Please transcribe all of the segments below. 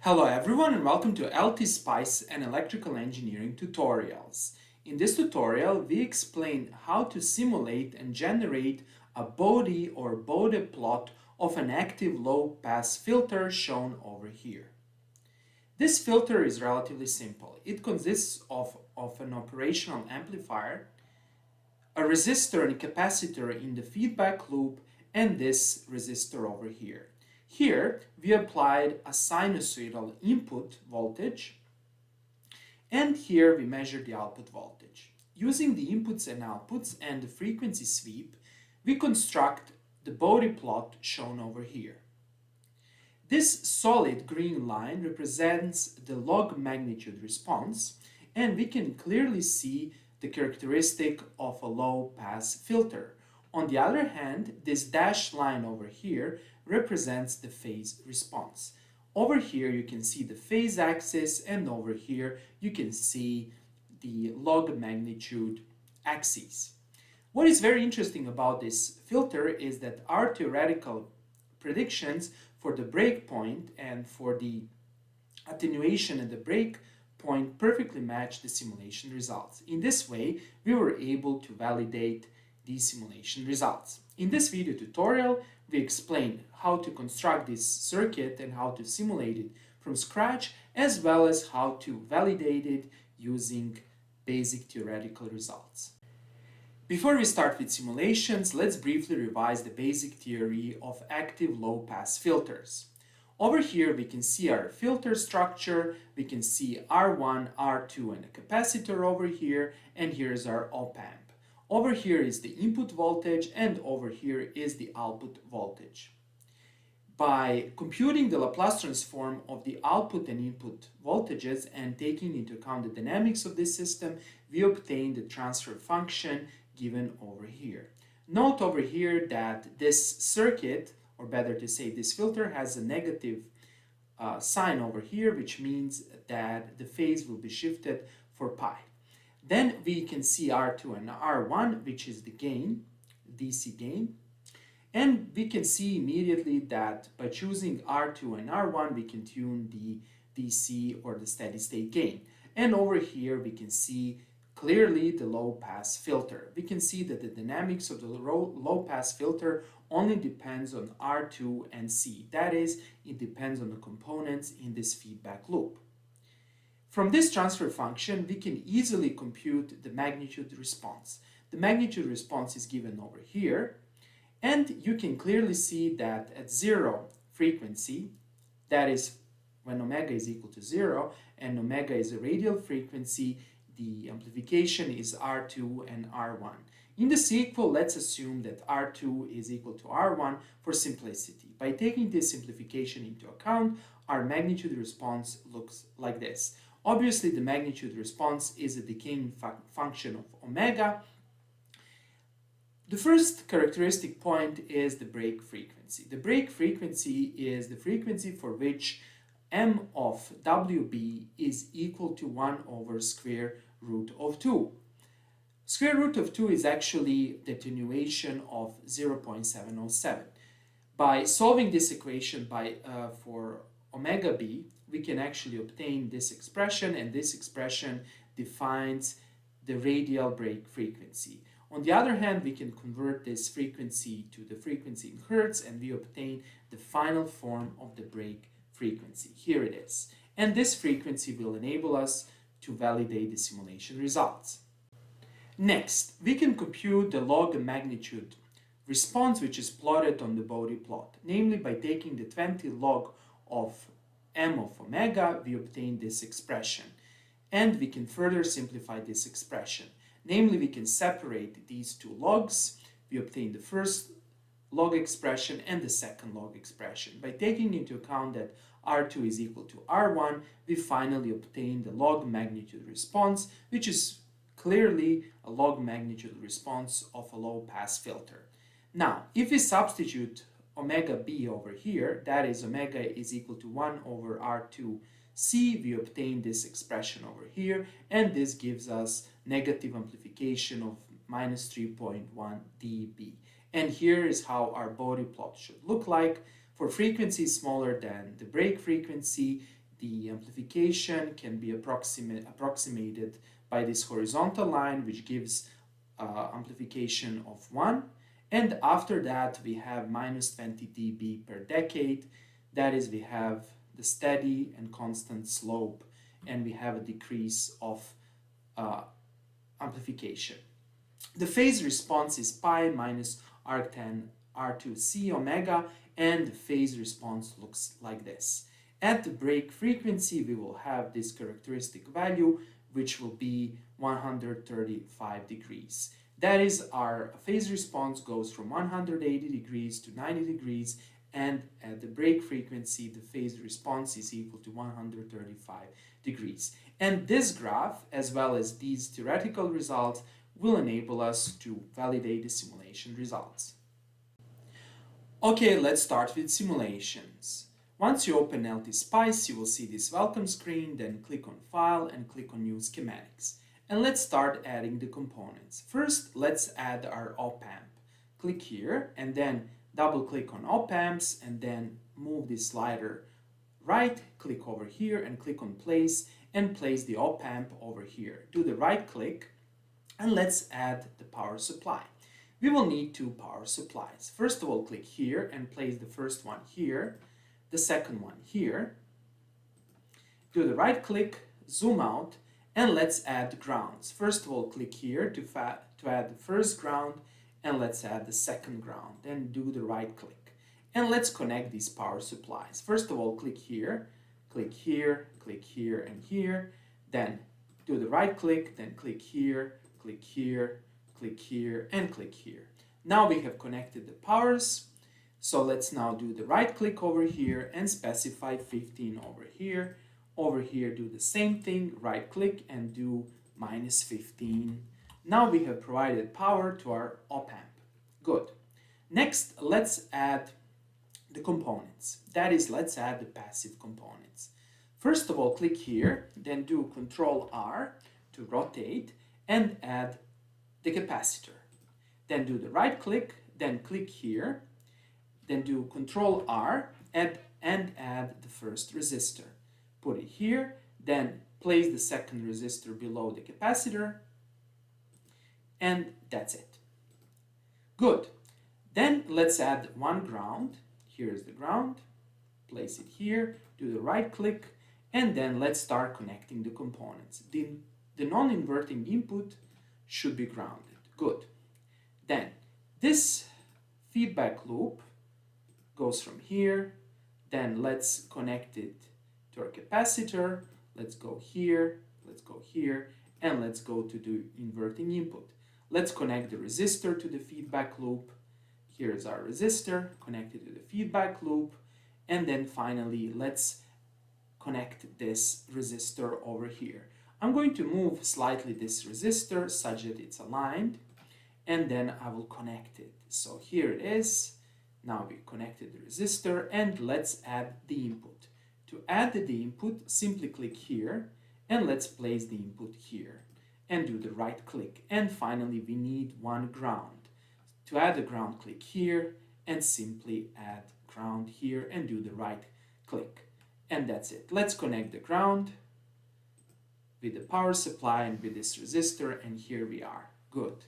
Hello everyone and welcome to LTspice and electrical engineering tutorials. In this tutorial, we explain how to simulate and generate a Bode or Bode plot of an active low-pass filter shown over here. This filter is relatively simple. It consists of an operational amplifier, a resistor and capacitor in the feedback loop, and this resistor over here. Here, we applied a sinusoidal input voltage, and here we measure the output voltage. Using the inputs and outputs and the frequency sweep, we construct the Bode plot shown over here. This solid green line represents the log magnitude response, and we can clearly see the characteristic of a low-pass filter. On the other hand, this dashed line over here represents the phase response. Over here you can see the phase axis, and over here you can see the log magnitude axis. What is very interesting about this filter is that our theoretical predictions for the breakpoint and for the attenuation at the breakpoint perfectly match the simulation results. In this way, we were able to validate these simulation results. In this video tutorial, we explain how to construct this circuit and how to simulate it from scratch, as well as how to validate it using basic theoretical results. Before we start with simulations, let's briefly revise the basic theory of active low-pass filters. Over here we can see our filter structure, we can see R1, R2 and a capacitor over here, and here's our op-amp. Over here is the input voltage, and over here is the output voltage. By computing the Laplace transform of the output and input voltages and taking into account the dynamics of this system, we obtain the transfer function given over here. Note over here that this circuit, or better to say this filter, has a negative sign over here, which means that the phase will be shifted for pi. Then we can see R2 and R1, which is the gain, DC gain. And we can see immediately that by choosing R2 and R1, we can tune the DC or the steady state gain. And over here we can see clearly the low-pass filter. We can see that the dynamics of the low-pass filter only depends on R2 and C. That is, it depends on the components in this feedback loop. From this transfer function, we can easily compute the magnitude response. The magnitude response is given over here, and you can clearly see that at zero frequency, that is when omega is equal to 0 and omega is a radial frequency, the amplification is R2 and R1. In the sequel, let's assume that R2 is equal to R1 for simplicity. By taking this simplification into account, our magnitude response looks like this. Obviously, the magnitude response is a decaying function of omega. The first characteristic point is the break frequency. The break frequency is the frequency for which m of WB is equal to 1 over square root of 2. Square root of 2 is actually the attenuation of 0.707. By solving this equation for omega b, we can actually obtain this expression, and this expression defines the radial break frequency. On the other hand, we can convert this frequency to the frequency in hertz, and we obtain the final form of the break frequency. Here it is. And this frequency will enable us to validate the simulation results. Next, we can compute the log magnitude response, which is plotted on the Bode plot. Namely, by taking the 20 log of m of omega, we obtain this expression. And we can further simplify this expression. Namely, we can separate these two logs. We obtain the first log expression and the second log expression. By taking into account that R2 is equal to R1, we finally obtain the log magnitude response, which is clearly a log magnitude response of a low-pass filter. Now, if we substitute omega b over here, that is omega is equal to 1 over R2C, we obtain this expression over here, and this gives us negative amplification of minus 3.1 dB. And here is how our Bode plot should look like. For frequencies smaller than the break frequency, the amplification can be approximated by this horizontal line, which gives amplification of 1. And after that, we have minus 20 dB per decade. That is, we have the steady and constant slope, and we have a decrease of amplification. The phase response is pi minus arctan R2C omega, and the phase response looks like this. At the break frequency, we will have this characteristic value, which will be 135 degrees. That is, our phase response goes from 180 degrees to 90 degrees, and at the break frequency, the phase response is equal to 135 degrees. And this graph, as well as these theoretical results, will enable us to validate the simulation results. Okay, let's start with simulations. Once you open LTspice, you will see this welcome screen, then click on File and click on New Schematics. And let's start adding the components. First, let's add our op-amp. Click here and then double click on op-amps and then move the slider right, click over here and click on Place and place the op-amp over here. Do the right click and let's add the power supply. We will need two power supplies. First of all, click here and place the first one here, the second one here. Do the right click, zoom out, and let's add grounds. First of all, click here to add the first ground, and let's add the second ground. Then do the right click. And let's connect these power supplies. First of all, click here, and here. Then do the right click, then click here, and click here. Now we have connected the powers. So let's now do the right click over here and specify 15 over here. Over here, do the same thing, right click and do minus 15. Now we have provided power to our op-amp. Good. Next, let's add the components. That is, let's add the passive components. First of all, click here, then do Ctrl R to rotate and add the capacitor. Then do the right click, then click here, then do Ctrl R and add the first resistor. Put it here, then place the second resistor below the capacitor, and that's it. Good. Then let's add one ground. Here's the ground. Place it here, do the right click, and then let's start connecting the components. The non-inverting input should be grounded. Good. Then this feedback loop goes from here. Then let's connect it to our capacitor. Let's go here, and let's go to the inverting input. Let's connect the resistor to the feedback loop. Here's our resistor connected to the feedback loop. And then finally, let's connect this resistor over here. I'm going to move slightly this resistor such that it's aligned, and then I will connect it. So here it is. Now we connected the resistor, and let's add the input. To add the input, simply click here, and let's place the input here, and do the right click. And finally, we need one ground. To add the ground, click here, and simply add ground here, and do the right click. And that's it. Let's connect the ground with the power supply and with this resistor, and here we are. Good.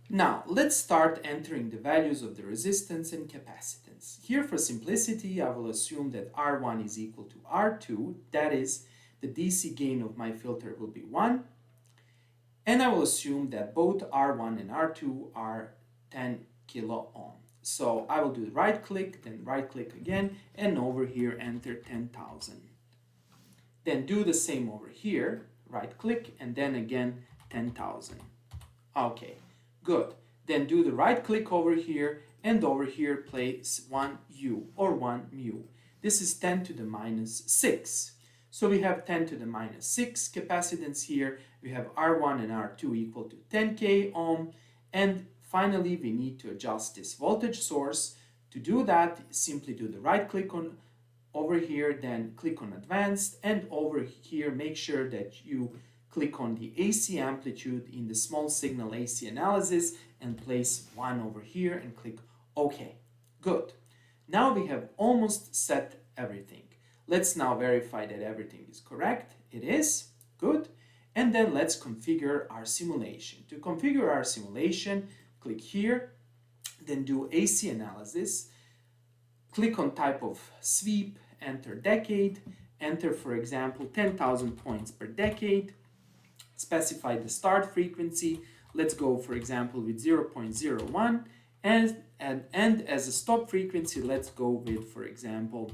Now, let's start entering the values of the resistance and capacitance. Here, for simplicity, I will assume that R1 is equal to R2. That is, the DC gain of my filter will be 1. And I will assume that both R1 and R2 are 10 kilo ohm. So I will do the right click, then right click again, and over here enter 10,000. Then do the same over here, right click, and then again 10,000. Okay, good. Then do the right click over here, and over here place 1 U or 1 mu. This is 10 to the minus 6. So we have 10 to the minus 6 capacitance here. We have R1 and R2 equal to 10k ohm. And finally, we need to adjust this voltage source. To do that, simply do the right click on over here, then click on Advanced, and over here make sure that you click on the AC amplitude in the small signal AC analysis and place 1 over here and click OK. Good. Now we have almost set everything. Let's now verify that everything is correct. It is. Good. And then let's configure our simulation. To configure our simulation, click here, then do AC analysis, click on type of sweep, enter decade, enter, for example, 10,000 points per decade, specify the start frequency. Let's go, for example, with 0.01, and as a stop frequency, let's go with, for example,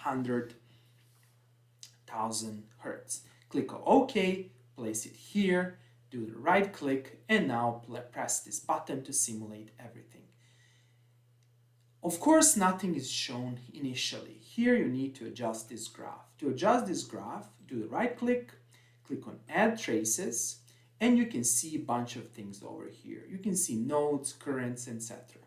100,000 hertz. Click on OK, place it here, do the right click, and now press this button to simulate everything. Of course, nothing is shown initially. Here you need to adjust this graph. To adjust this graph, do the right click, click on Add Traces, and you can see a bunch of things over here. You can see nodes, currents, etc.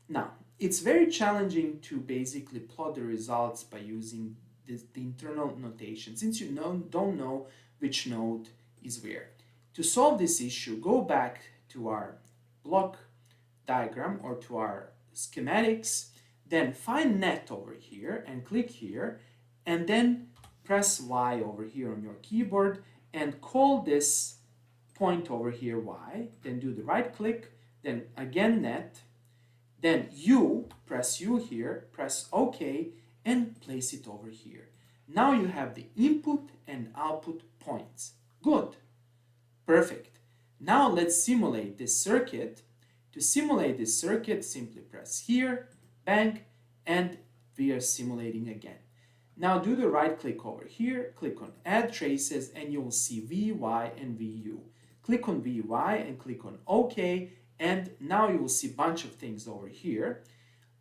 Now, it's very challenging to basically plot the results by using the internal notation, since you don't know which node is where. To solve this issue, go back to our block diagram or to our schematics, then find net over here and click here, and then press Y over here on your keyboard and call this point over here Y, then do the right click, then again net, then U, press U here, press OK, and place it over here. Now you have the input and output points. Good. Perfect. Now let's simulate this circuit. To simulate this circuit, simply press here, bang, and we are simulating again. Now do the right click over here, click on Add Traces, and you will see VY and VU. Click on VY and click on OK, and now you will see a bunch of things over here.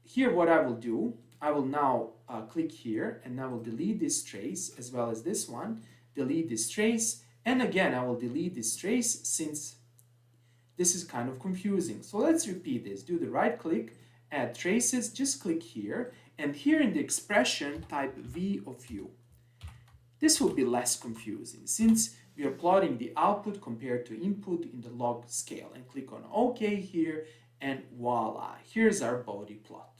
Here what I will do, I will now click here, and I will delete this trace as well as this one, delete this trace, and again I will delete this trace since this is kind of confusing. So let's repeat this. Do the right click, add traces, just click here, and here in the expression type V of U. This will be less confusing since we are plotting the output compared to input in the log scale, and click on OK here, and voila, here's our Bode plot.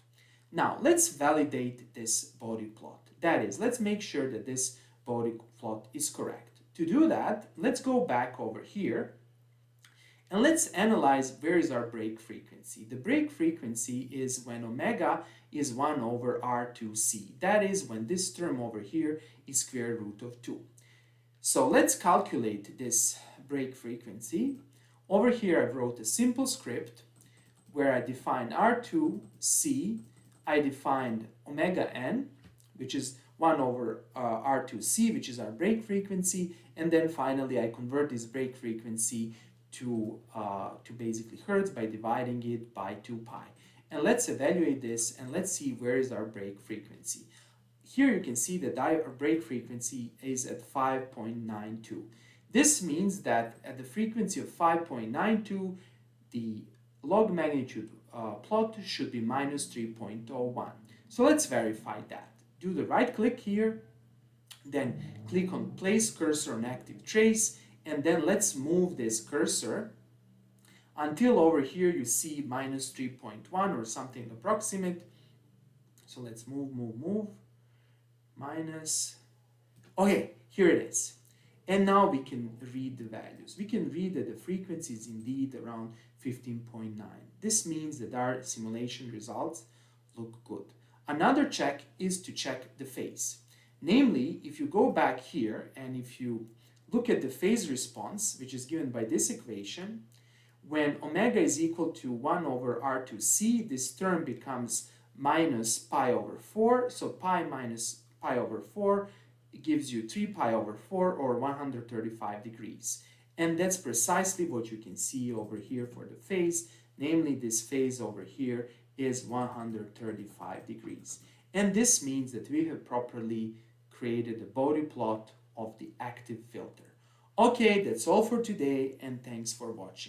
Now let's validate this Bode plot. That is, let's make sure that this Bode plot is correct. To do that, let's go back over here and let's analyze where is our break frequency. The break frequency is when omega is 1 over R2C. That is when this term over here is square root of 2. So let's calculate this break frequency. Over here I wrote a simple script where I defined R2C, I defined omega n, which is 1 over R2C, which is our break frequency, and then finally I convert this break frequency to basically hertz by dividing it by 2 pi. And let's evaluate this and let's see where is our break frequency. Here you can see that our break frequency is at 5.92. This means that at the frequency of 5.92, the log magnitude plot should be minus 3.01. So let's verify that. Do the right click here, then click on place cursor on active trace, and then let's move this cursor until over here you see minus 3.1 or something approximate. So let's move, minus, okay, here it is. And now we can read the values. We can read that the frequency is indeed around 15.9. This means that our simulation results look good. Another check is to check the phase. Namely, if you go back here and if you look at the phase response, which is given by this equation, when omega is equal to 1 over R2C, this term becomes minus pi over 4. So pi minus pi over 4 gives you 3 pi over 4 or 135 degrees. And that's precisely what you can see over here for the phase. Namely, this phase over here is 135 degrees. And this means that we have properly created a Bode plot of the active filter. Okay, that's all for today, and thanks for watching.